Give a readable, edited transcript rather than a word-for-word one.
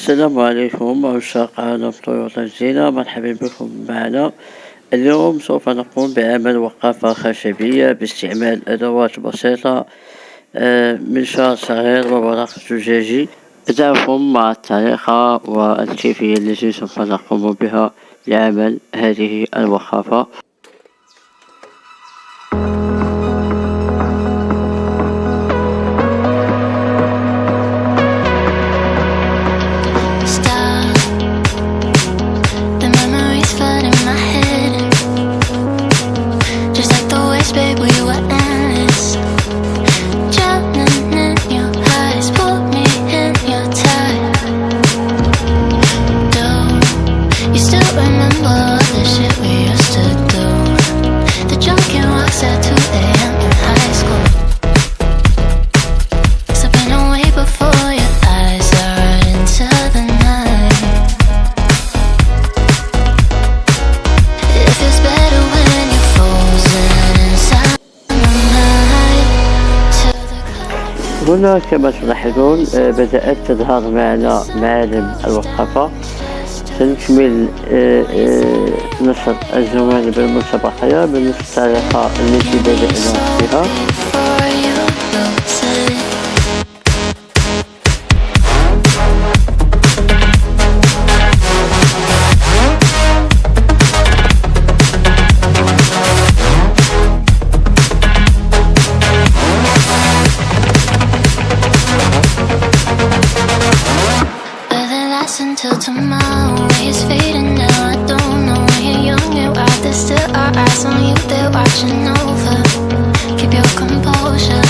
السلام عليكم عشاق عالم طيور الزينة، مرحبا بكم معنا. اليوم سوف نقوم بعمل وقافة خشبية باستعمال أدوات بسيطة، منشار صغير وورق زجاجي. أدعوكم مع الطريقة والكيفية التي سوف نقوم بها لعمل هذه الوقافة. هنا كما تلاحظون بدأت تظهر معنا معالم الوقافة. سنكمل نشر الجوانب المتبقية بنفس الطريقة التي بدأنا بها. Until tomorrow is fading now. I don't know when you're young and wild. There's still our eyes on you, they're watching over. Keep your composure.